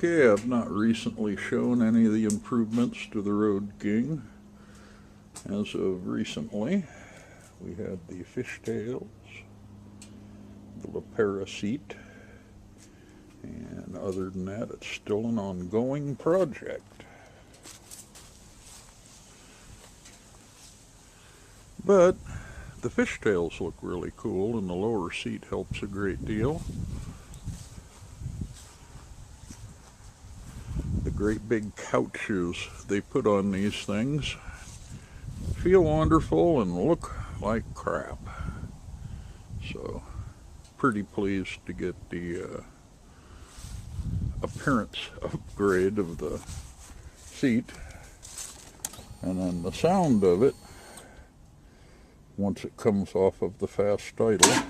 Okay, I've not recently shown any of the improvements to the Road King. As of recently, we had the fishtails, the lapera seat, and other than that, it's still an ongoing project. But the fishtails look really cool, and the lower seat helps a great deal. The great big couches they put on these things feel wonderful and look like crap. So, pretty pleased to get the appearance upgrade of the seat. And then the sound of it, once it comes off of the fast idle,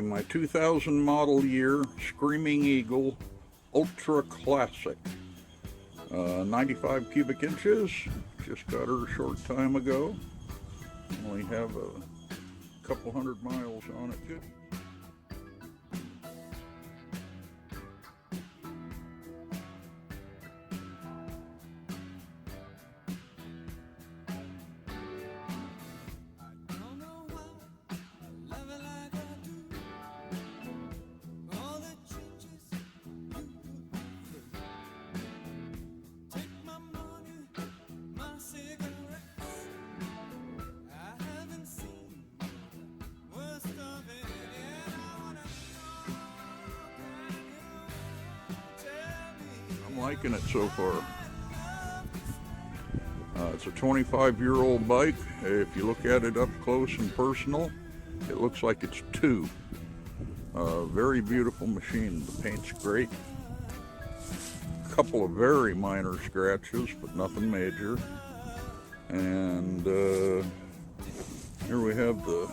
my 2000 model year Screaming Eagle Ultra Classic. 95 cubic inches. Just got her a short time ago. Only have a couple hundred miles on it too. I'm liking it so far. It's a 25-year-old bike. If you look at it up close and personal, it looks like it's two. Very beautiful machine. The paint's great. A couple of very minor scratches, but nothing major. And here we have the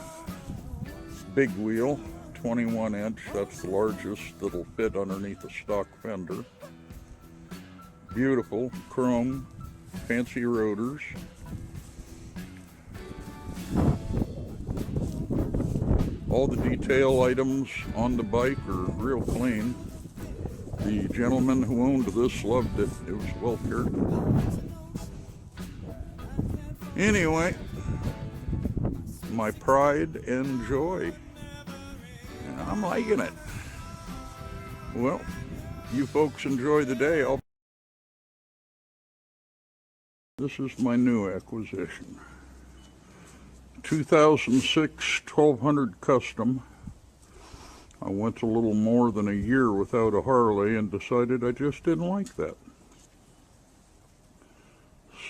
big wheel, 21 inch. That's the largest that'll fit underneath a stock fender. Beautiful chrome, fancy rotors. All the detail items on the bike are real clean. The gentleman who owned this loved it. It was well cared for. Anyway, my pride and joy. And I'm liking it. Well, you folks enjoy the day. This is my new acquisition. 2006 1200 Custom. I went a little more than a year without a Harley and decided I just didn't like that.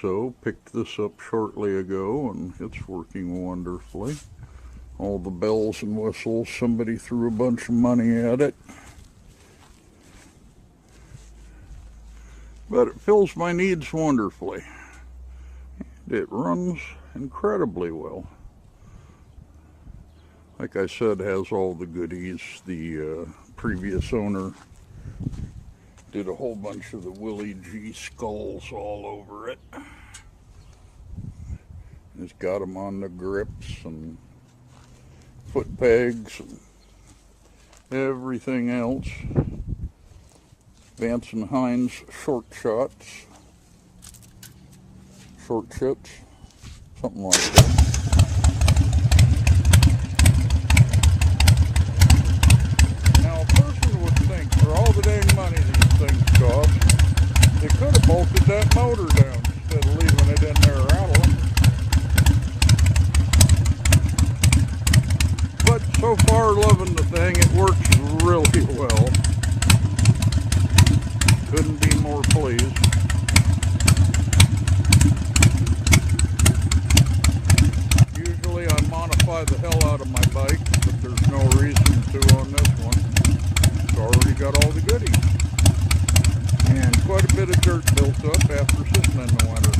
So picked this up shortly ago and it's working wonderfully. All the bells and whistles. Somebody threw a bunch of money at it. But it fills my needs wonderfully. It runs incredibly well. Like I said, has all the goodies. The previous owner did a whole bunch of the Willie G skulls all over it. It's got them on the grips and foot pegs and everything else. Vance and Hines short shots. Short shits. Something like that. Now a person would think for all the dang money these things cost, they could have bolted that motor down instead of leaving it in there rattling. But so far loving the thing, it works really well. Couldn't be more pleased. Usually I modify the hell out of my bike, but there's no reason to on this one. It's already got all the goodies. And quite a bit of dirt built up after sitting in the winter.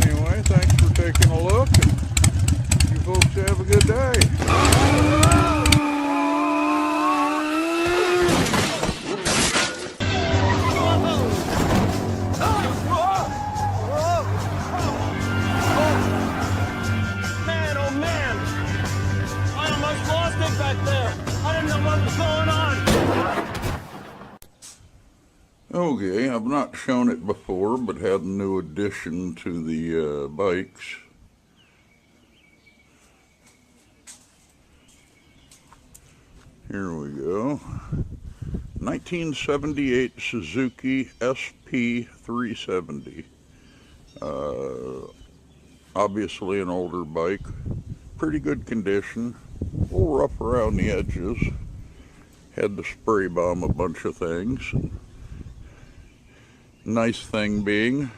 Anyway, thanks for taking a look, and you folks have a good day. Back there. I didn't know what was going on. Okay, I've not shown it before, but had a new addition to the bikes. Here we go. 1978 Suzuki SP370. Obviously an older bike. Pretty good condition. A little rough around the edges. Had to spray bomb a bunch of things. Nice thing being,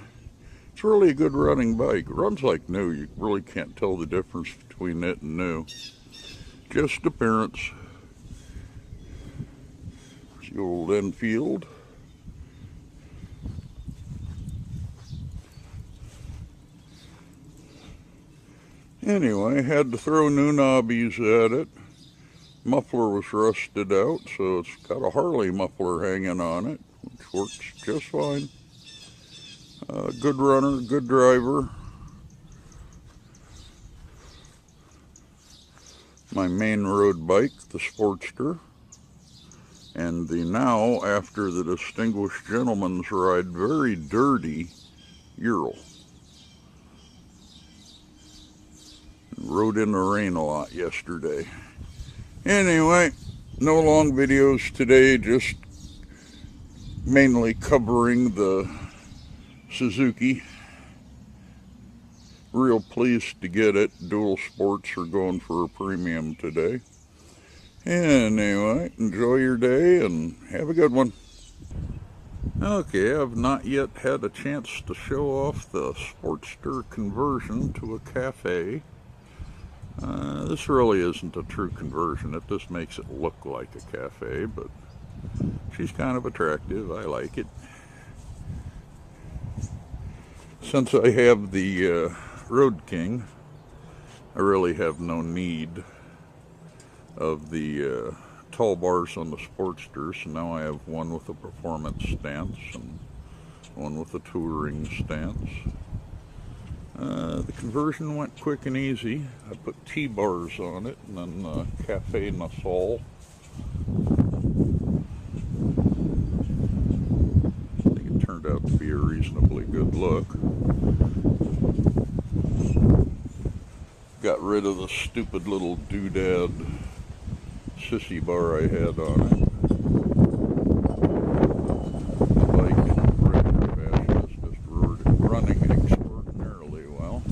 it's really a good running bike. It runs like new. You really can't tell the difference between it and new. Just appearance. It's the old Enfield. Anyway, had to throw new knobbies at it. Muffler was rusted out, so it's got a Harley muffler hanging on it, which works just fine. Good runner, good driver. My main road bike, the Sportster. And the now, after the Distinguished Gentleman's Ride, very dirty Ural. Rode in the rain a lot yesterday. Anyway, no long videos today, just mainly covering the Suzuki. Real pleased to get it. Dual Sports are going for a premium today. Anyway, enjoy your day and have a good one. Okay, I've not yet had a chance to show off the Sportster conversion to a cafe. This really isn't a true conversion. It just makes it look like a cafe, but she's kind of attractive. I like it. Since I have the Road King, I really have no need of the tall bars on the Sportster, so now I have one with a performance stance and one with a touring stance. The conversion went quick and easy. I put T-bars on it and then Cafe Nasol. I think it turned out to be a reasonably good look. Got rid of the stupid little doodad sissy bar I had on it. The bike in regular fashion is just running extraordinarily well.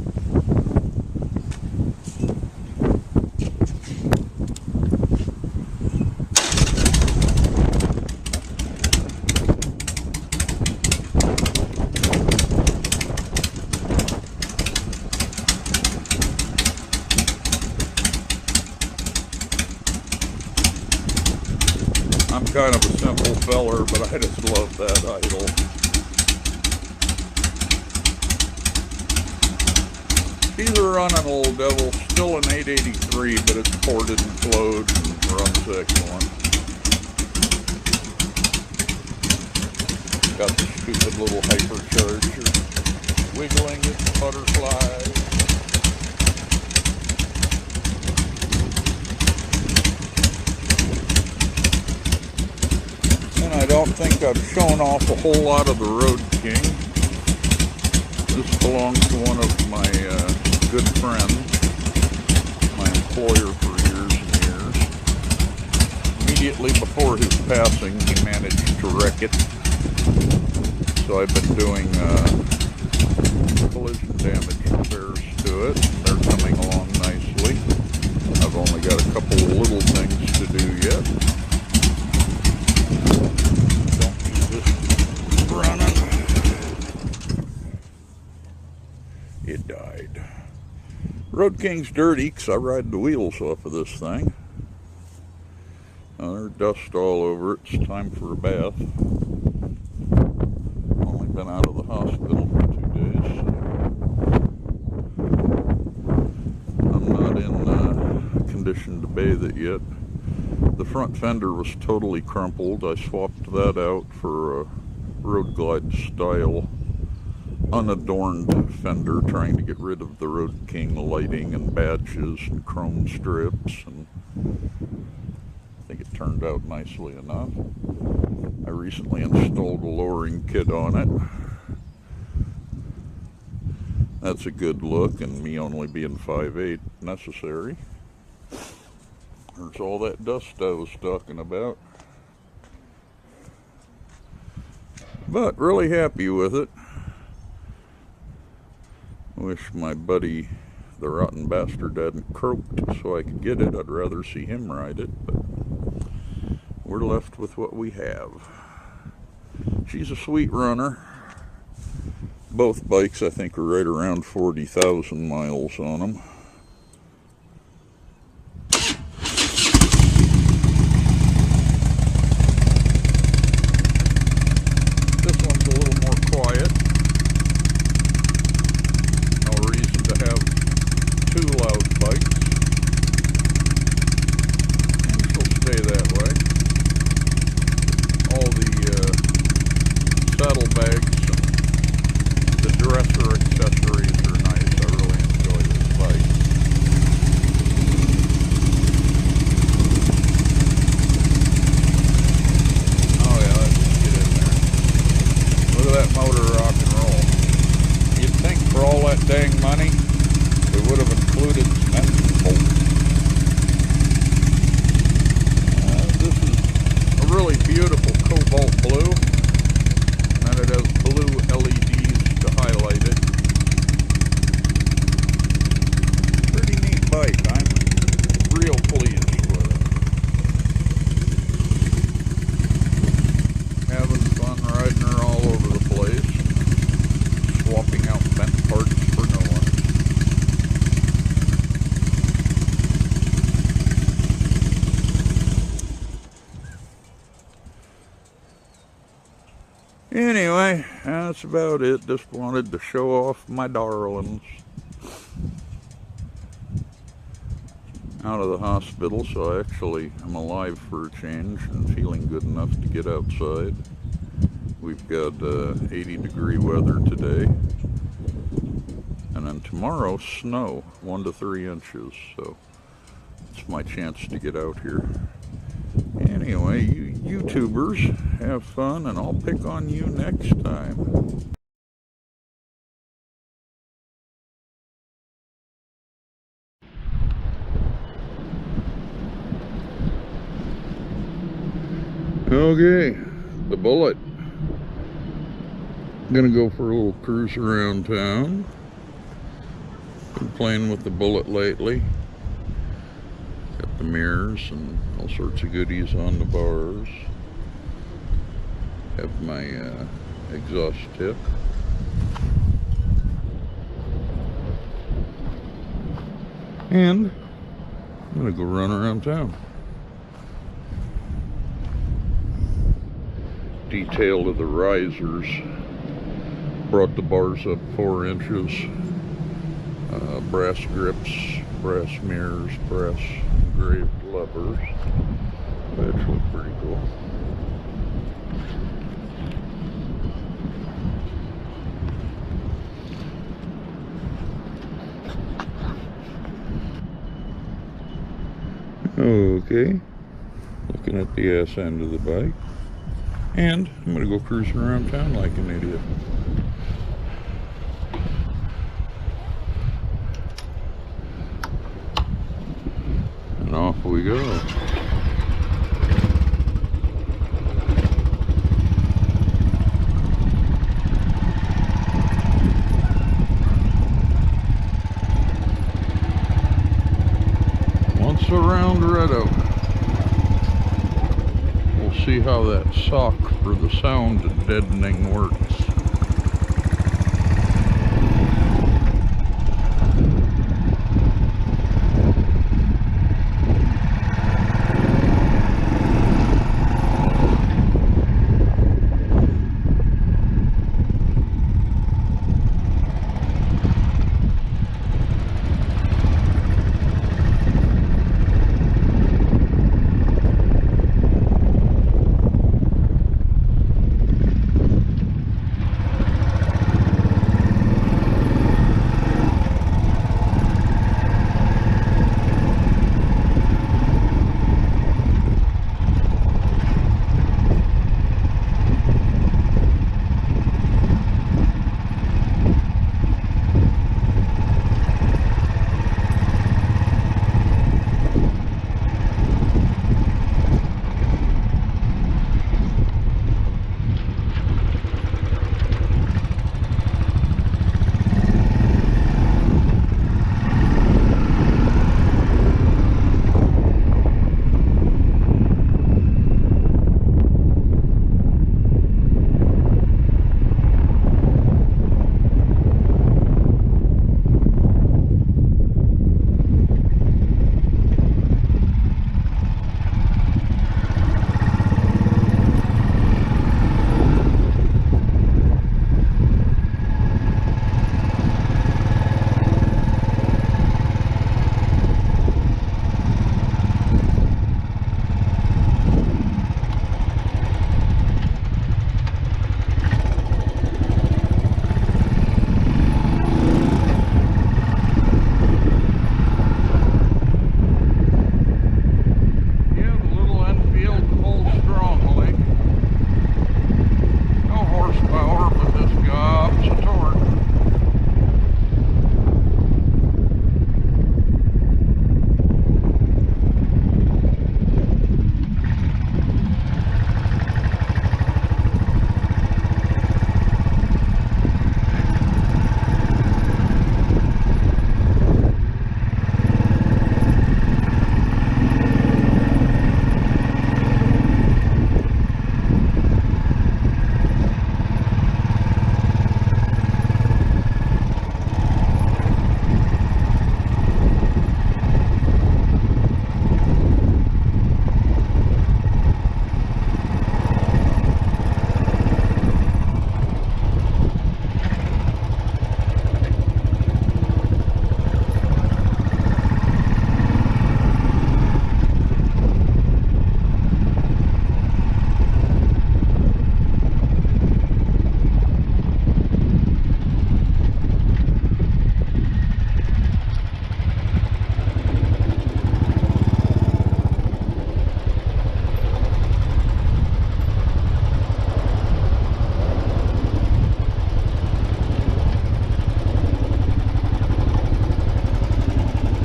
I'm kind of a simple feller, but I just love that idle. These are running Old Devil, still an 883, but it's ported and flowed and runs excellent. Got the stupid little hypercharger, wiggling its butterflies. And I I don't think I've shown off a whole lot of the Road King. This belongs to one of my good friends, my employer for years and years. Immediately before his passing, he managed to wreck it. So I've been doing collision damage repairs to it. They're coming along nicely. I've only got a couple of little things to do yet. Don't need this running. It died. Road King's dirty because I ride the wheels off of this thing. There's dust all over it. It's time for a bath. Only been out of the hospital for 2 days. So I'm not in condition to bathe it yet. The front fender was totally crumpled. I swapped that out for a Road Glide style unadorned fender, trying to get rid of the Road King lighting and badges and chrome strips, and I think it turned out nicely enough. I recently installed a lowering kit on it. That's a good look, and me only being 5'8" necessary. There's all that dust I was talking about. But really happy with it. Wish my buddy, the rotten bastard, hadn't croaked so I could get it. I'd rather see him ride it, but we're left with what we have. She's a sweet runner. Both bikes, I think, are right around 40,000 miles on them. This one's a little more quiet. No reason to have two loud bikes. And she'll stay that way. All the saddlebags and the dresser accessories are nice. I really enjoy this bike. Oh yeah, let's just get in there. Look at that motor rock and roll. You'd think for all that dang money, it would have included some engine bolts. This is a really beautiful cobalt blue. And it has blue LEDs to highlight it. Pretty neat bike. I'm real pleased with it. Having fun riding her all over the place. Swapping out bent parts for no one. Anyway, that's about it. Just wanted to show off my darlings. Out of the hospital, so actually I'm alive for a change and feeling good enough to get outside. We've got 80-degree weather today. And then tomorrow, snow, 1 to 3 inches. So it's my chance to get out here. Anyway, you YouTubers, have fun, and I'll pick on you next time. Okay, the Bullet. I'm gonna go for a little cruise around town. Been playing with the Bullet lately. Got the mirrors and all sorts of goodies on the bars. Have my exhaust tip. And I'm gonna go run around town. Detail of the risers. Brought the bars up 4 inches. Brass grips, brass mirrors, brass engraved levers. Which look pretty cool. Okay, looking at the ass end of the bike. And I'm gonna go cruising around town like an idiot. And off we go. Once around Red Oak, we'll see how that sock for the sound deadening works.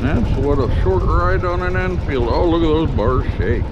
That's what a short ride on an Enfield. Oh, look at those bars shake.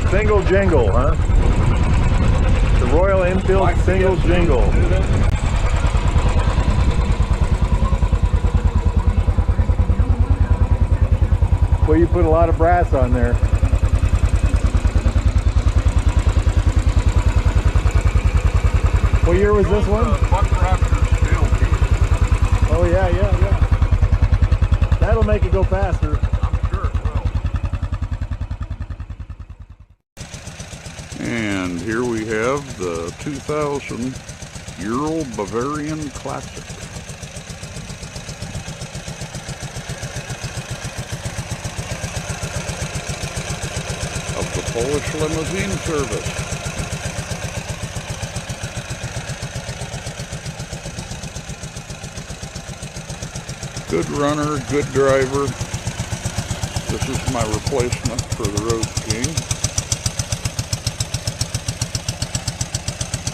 Single jingle, huh? The Royal Enfield single jingle. Well, you put a lot of brass on there. What year was this one? Oh yeah, yeah, yeah. That'll make it go faster. I'm sure it will. here we have the 2,000-year-old Bavarian Classic. Of the Polish limousine service. Good runner, good driver. This is my replacement for the Road King.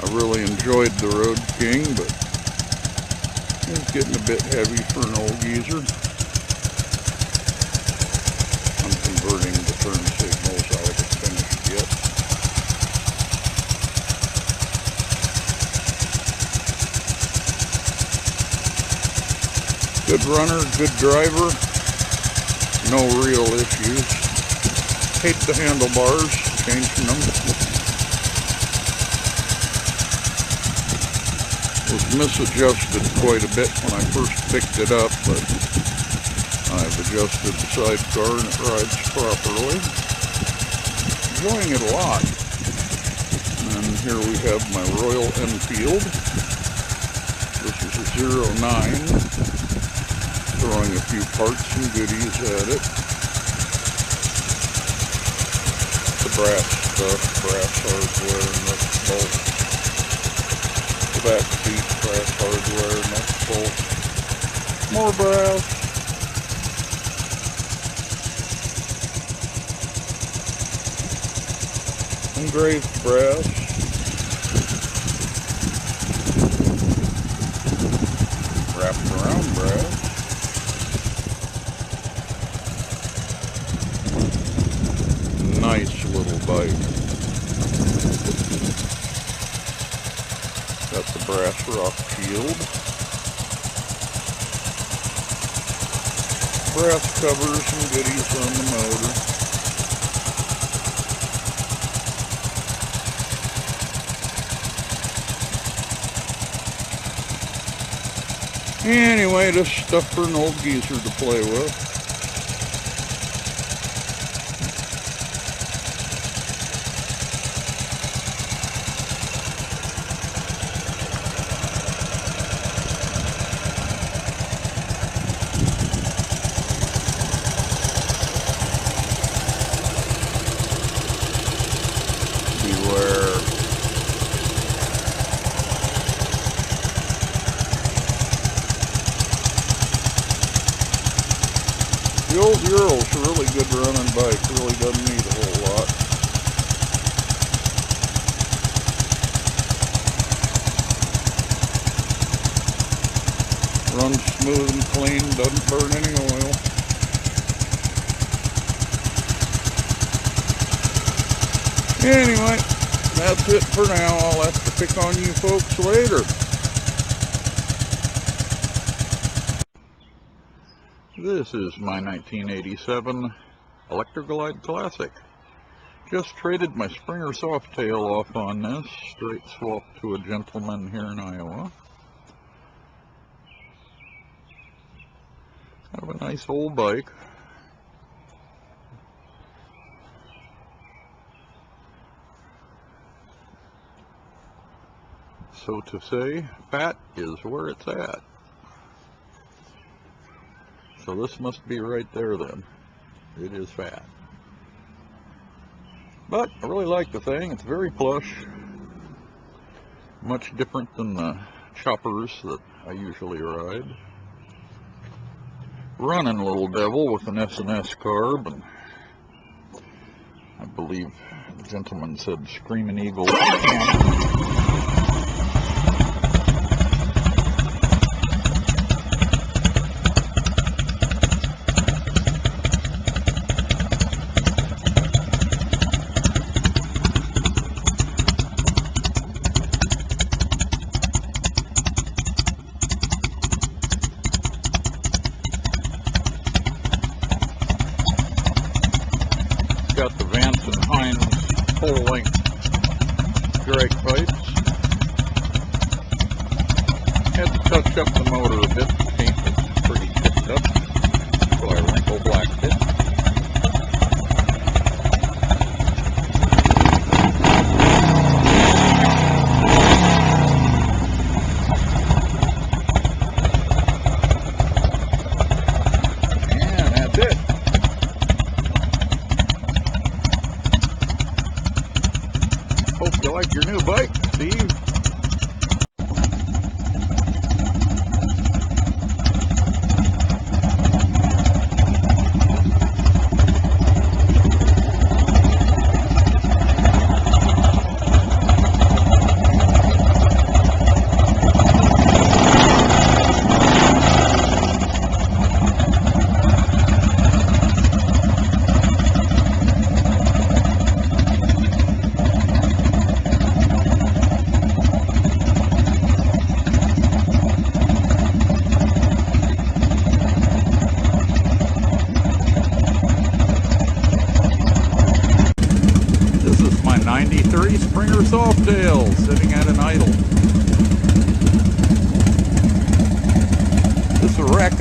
I really enjoyed the Road King, but it's getting a bit heavy for an old geezer. I'm converting the turn signals. I haven't finished yet. Good runner, good driver, no real issues. Hate the handlebars, changing them. Was misadjusted quite a bit when I first picked it up, but I've adjusted the sidecar and it rides properly. Enjoying it a lot. And here we have my Royal Enfield. This is a 09. Throwing a few parts and goodies at it. The brass stuff, brass hardware, nuts, bolts. The back seat, brass hardware, nuts, bolts. More brass. Engraved brass. Wrapped around brass. Nice little bike. Got the brass rock shield. Brass covers and goodies on the motor. Anyway, this stuff for an old geezer to play with. The old Euro's a really good running bike, really doesn't need a whole lot. Runs smooth and clean, doesn't burn any oil. Anyway, that's it for now. I'll have to pick on you folks later. This is my 1987 Electroglide Classic. Just traded my Springer Softail off on this. Straight swap to a gentleman here in Iowa. Have a nice old bike. So to say, fat is where it's at. So this must be right there then. It is fat. But I really like the thing. It's very plush. Much different than the choppers that I usually ride. Running little devil with an S&S carb, and I believe the gentleman said Screaming Eagle. Got the Vance and Hines full-length drag pipes. Had to touch up the motor a bit. The paint was pretty chipped up, so I wrinkle blacked it.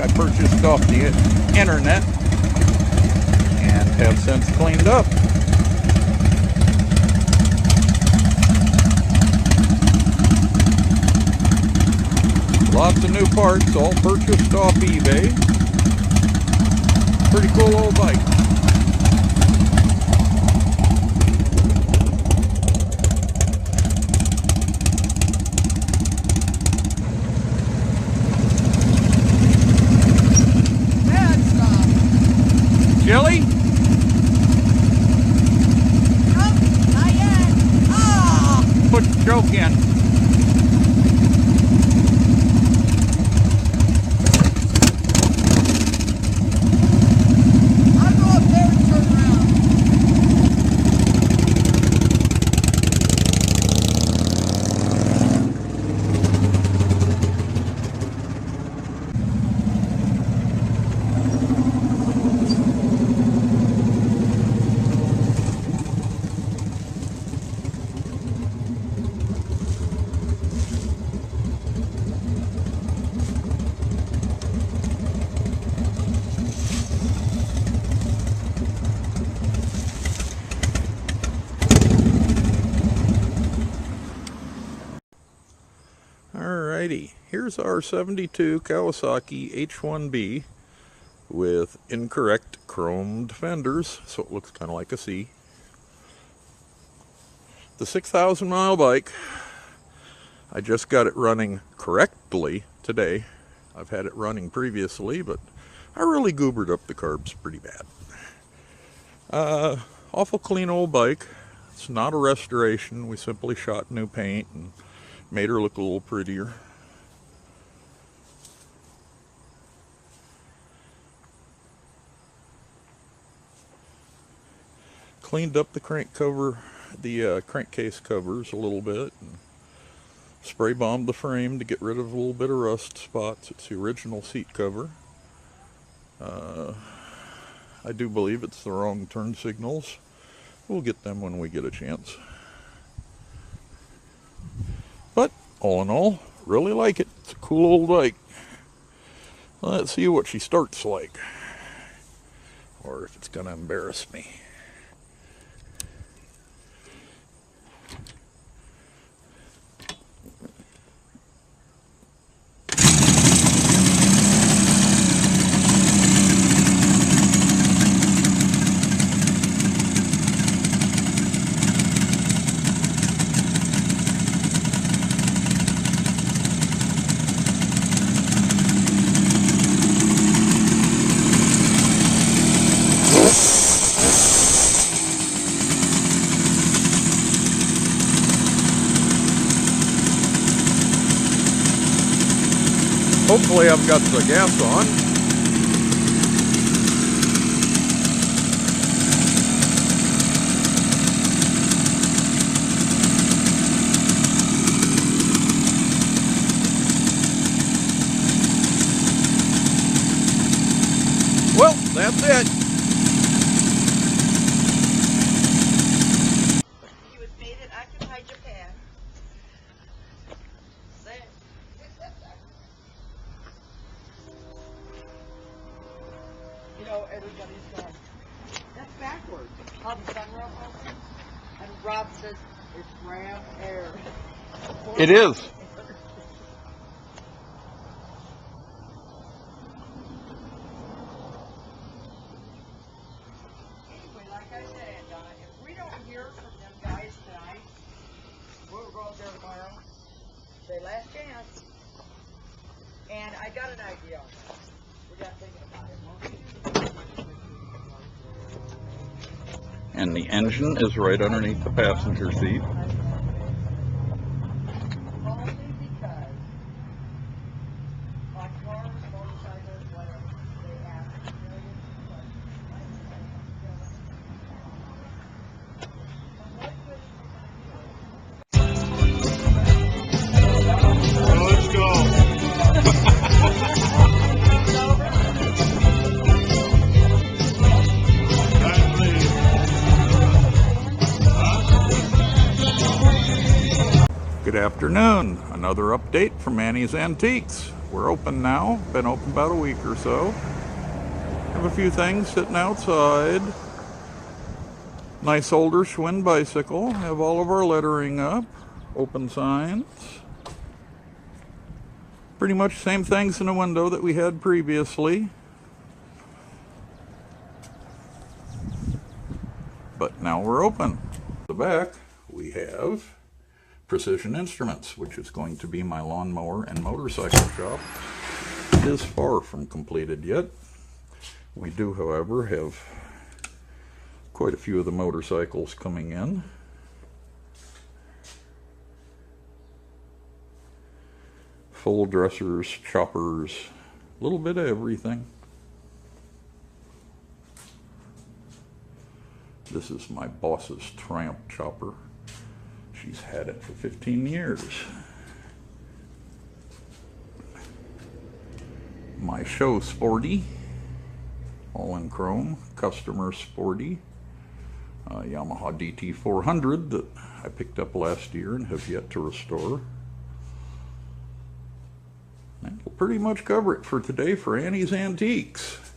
I purchased off the internet and have since cleaned up. Lots of new parts, all purchased off eBay. Pretty cool old bike. Bad stuff. Chili? Nope, not yet. Ah! Put the choke in. I'll go up there and turn around. Alrighty, here's our 72 Kawasaki H1B with incorrect chromed fenders, so it looks kind of like a C. The 6,000 mile bike, I just got it running correctly today. I've had it running previously, but I really goobered up the carbs pretty bad. Awful clean old bike. It's not a restoration. We simply shot new paint and made her look a little prettier. Cleaned up the crank cover, the crankcase covers a little bit, and spray bombed the frame to get rid of a little bit of rust spots. It's the original seat cover. I do believe it's the wrong turn signals. We'll get them when we get a chance. But all in all, really like it. It's a cool old bike. Let's see what she starts like, or if it's gonna embarrass me. Hopefully I've got the gas on. Well, that's it. He was made in occupied Japan. Say it. You know, everybody's going, that's backwards. On the sunroof open. And Rob says, it's ram air. It is. Anyway, like I said, if we don't hear from them guys tonight, we'll go up there tomorrow. Say last chance. And I got an idea on that. We got thinking about it. And the engine is right underneath the passenger seat. Only because on cars, motorcycles, whatever, they ask millions of Let's go. Good afternoon. Another update from Manny's Antiques. we're open now. Been open about a week or so. Have a few things sitting outside. Nice older Schwinn bicycle. Have all of our lettering up. Open signs. Pretty much same things in the window that we had previously. But now we're open. The back, we have Precision Instruments, which is going to be my lawnmower and motorcycle shop. It is far from completed yet. We do, however, have quite a few of the motorcycles coming in. Full dressers, choppers, a little bit of everything. This is my boss's Triumph chopper. She's had it for 15 years. My show Sporty, all in chrome, customer Sporty. Yamaha DT400 that I picked up last year and have yet to restore. That'll pretty much cover it for today for Annie's Antiques.